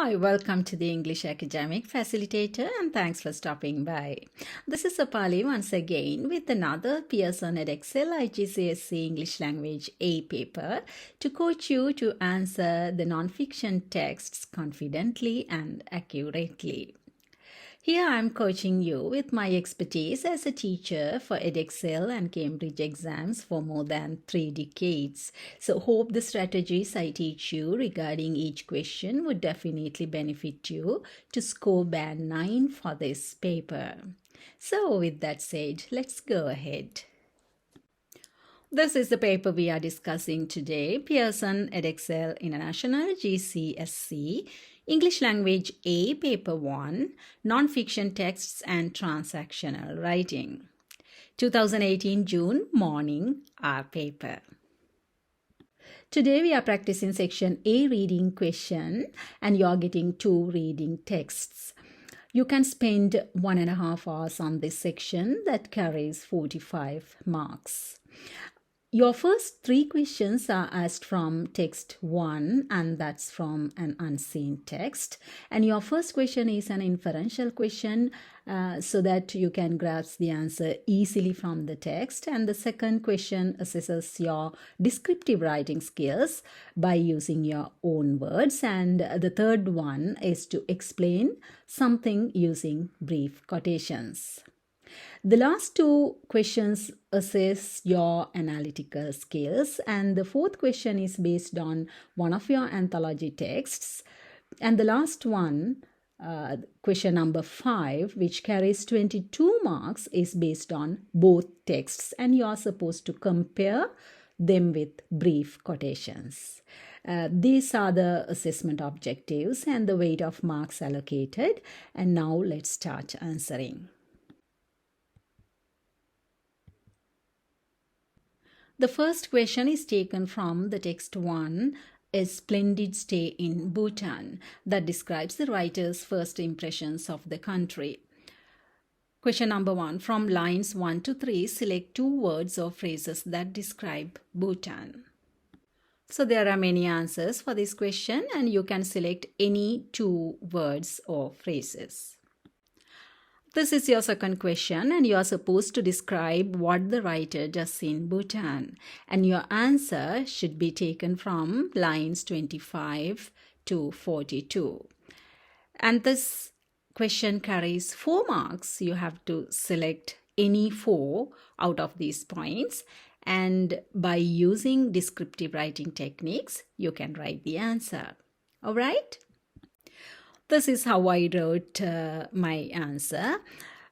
Hi, welcome to the English Academic Facilitator and thanks for stopping by. This is Sapali once again with another Pearson EDEXCEL GCSE English Language A paper to coach you to answer the non-fiction texts confidently and accurately. Here I am coaching you with my expertise as a teacher for EDEXCEL and Cambridge exams for more than 3 decades. So hope the strategies I teach you regarding each question would definitely benefit you to score band 9 for this paper. So with that said, let's go ahead. This is the paper we are discussing today, Pearson EDEXCEL International GCSE, English Language A, Paper 1, Non-Fiction Texts and Transactional Writing. 2018 June morning, our paper. Today we are practicing section A reading question and you are getting 2 reading texts. You can spend 1.5 hours on this section that carries 45 marks. Your first 3 questions are asked from text 1 and that's from an unseen text. And your first question is an inferential question so that you can grasp the answer easily from the text. And the second question assesses your descriptive writing skills by using your own words. And the third one is to explain something using brief quotations. The last 2 questions assess your analytical skills and the fourth question is based on one of your anthology texts and the last one, question number 5, which carries 22 marks, is based on both texts and you are supposed to compare them with brief quotations. These are the assessment objectives and the weight of marks allocated, and now let's start answering. The first question is taken from the text 1, A Splendid Stay in Bhutan, that describes the writer's first impressions of the country. Question number 1, from lines 1 to 3, select 2 words or phrases that describe Bhutan. So there are many answers for this question and you can select any 2 words or phrases. This is your second question and you are supposed to describe what the writer does in Bhutan. And your answer should be taken from lines 25 to 42. And this question carries 4 marks. You have to select any 4 out of these points. And by using descriptive writing techniques, you can write the answer. All right? This is how I wrote my answer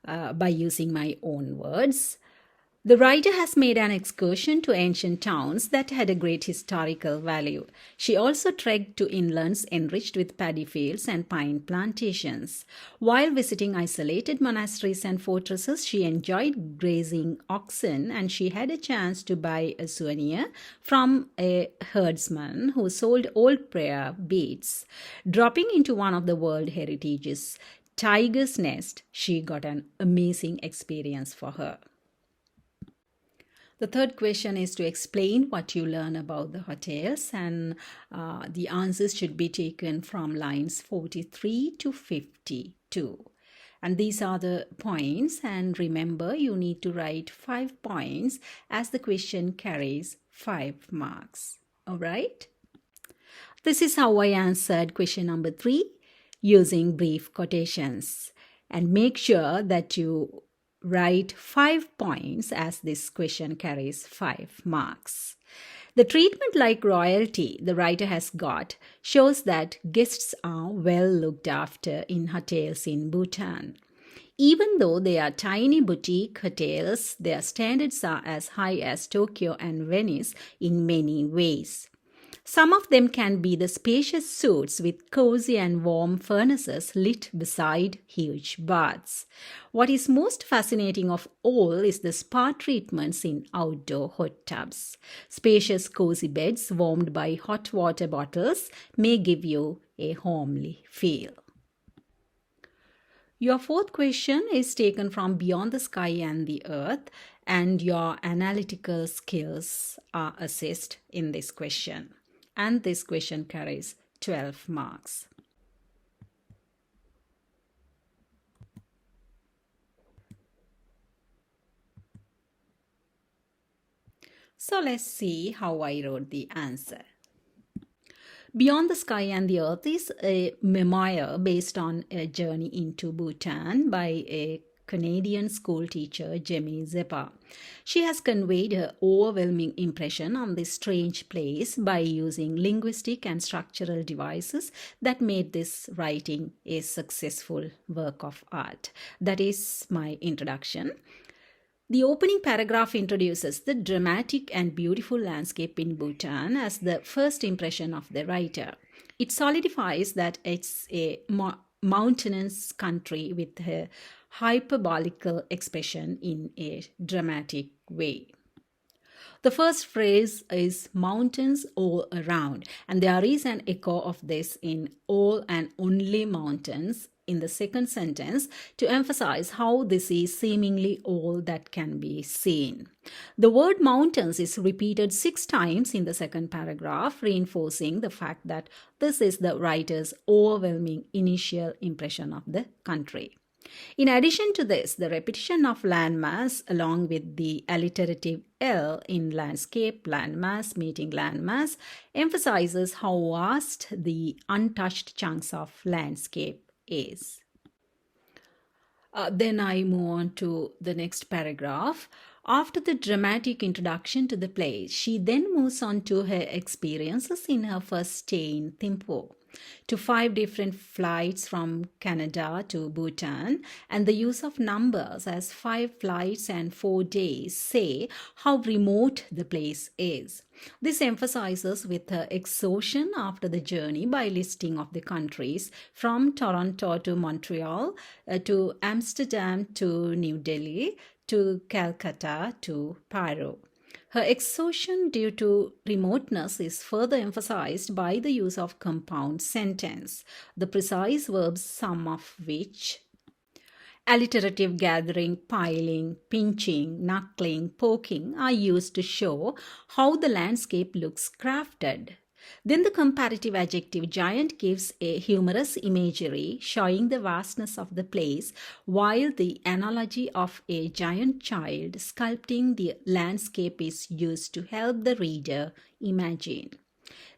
by using my own words. The writer has made an excursion to ancient towns that had a great historical value. She also trekked to inlands enriched with paddy fields and pine plantations. While visiting isolated monasteries and fortresses, she enjoyed grazing oxen and she had a chance to buy a souvenir from a herdsman who sold old prayer beads. Dropping into one of the World Heritage's tiger's nest, she got an amazing experience for her. The third question is to explain what you learn about the hotels and the answers should be taken from lines 43 to 52. And these are the points and remember you need to write 5 points as the question carries 5 marks. Alright? This is how I answered question number 3 using brief quotations. And make sure that you write 5 points as this question carries 5 marks. The treatment like royalty the writer has got shows that guests are well looked after in hotels in Bhutan. Even though they are tiny boutique hotels, their standards are as high as Tokyo and Venice in many ways. Some of them can be the spacious suites with cozy and warm furnaces lit beside huge baths. What is most fascinating of all is the spa treatments in outdoor hot tubs. Spacious cozy beds warmed by hot water bottles may give you a homely feel. Your fourth question is taken from Beyond the Sky and the Earth and your analytical skills are assessed in this question. And this question carries 12 marks. So let's see how I wrote the answer. Beyond the Sky and the Earth is a memoir based on a journey into Bhutan by a Canadian school teacher, Jemmy Zepa. She has conveyed her overwhelming impression on this strange place by using linguistic and structural devices that made this writing a successful work of art. That is my introduction. The opening paragraph introduces the dramatic and beautiful landscape in Bhutan as the first impression of the writer. It solidifies that it's a mountainous country with a hyperbolical expression in a dramatic way. The first phrase is mountains all around, and there is an echo of this in all and only mountains in the second sentence to emphasize how this is seemingly all that can be seen. The word mountains is repeated 6 times in the second paragraph, reinforcing the fact that this is the writer's overwhelming initial impression of the country. In addition to this, the repetition of landmass along with the alliterative L in landscape, landmass, meeting landmass emphasizes how vast the untouched chunks of landscape is. Then I move on to the next paragraph. After the dramatic introduction to the place, she then moves on to her experiences in her first stay in Thimphu, to 5 different flights from Canada to Bhutan, and the use of numbers as 5 flights and 4 days say how remote the place is. This emphasizes with her exhaustion after the journey by listing of the countries from Toronto to Montreal, to Amsterdam to New Delhi, to Calcutta to Cairo. Her exhaustion due to remoteness is further emphasized by the use of compound sentence, the precise verbs some of which alliterative gathering, piling, pinching, knuckling, poking are used to show how the landscape looks crafted. Then the comparative adjective giant gives a humorous imagery showing the vastness of the place, while the analogy of a giant child sculpting the landscape is used to help the reader imagine.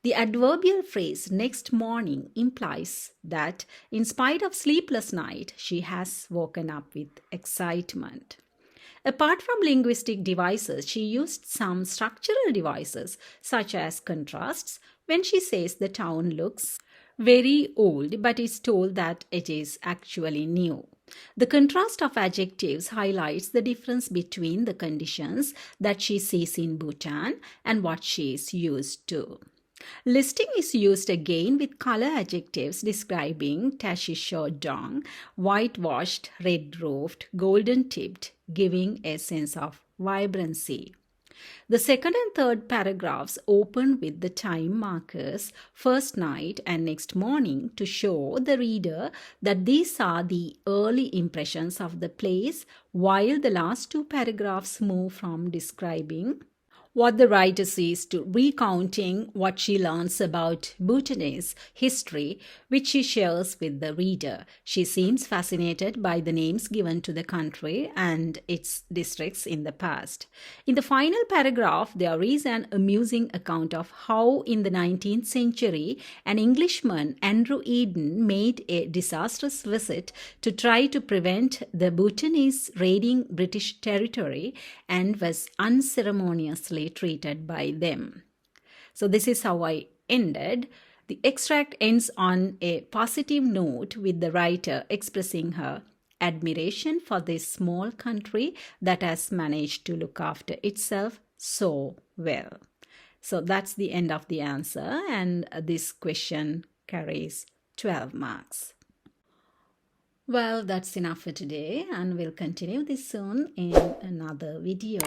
The adverbial phrase next morning implies that in spite of sleepless night, she has woken up with excitement. Apart from linguistic devices, she used some structural devices such as contrasts when she says the town looks very old but is told that it is actually new. The contrast of adjectives highlights the difference between the conditions that she sees in Bhutan and what she is used to. Listing is used again with color adjectives describing Tashishodong, whitewashed, red-roofed, golden-tipped, giving a sense of vibrancy. The second and third paragraphs open with the time markers first night and next morning to show the reader that these are the early impressions of the place, while the last 2 paragraphs move from describing what the writer sees to recounting what she learns about Bhutanese history, which she shares with the reader. She seems fascinated by the names given to the country and its districts in the past. In the final paragraph, there is an amusing account of how in the 19th century, an Englishman, Andrew Eden, made a disastrous visit to try to prevent the Bhutanese raiding British territory and was unceremoniously treated by them. So this is how I ended. The extract ends on a positive note with the writer expressing her admiration for this small country that has managed to look after itself so well. So that's the end of the answer, and this question carries 12 marks. Well, that's enough for today, and we'll continue this soon in another video.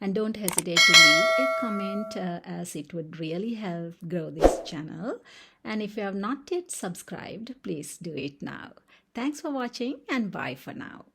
And don't hesitate to leave a comment as it would really help grow this channel. And if you have not yet subscribed, please do it now. Thanks for watching, and bye for now.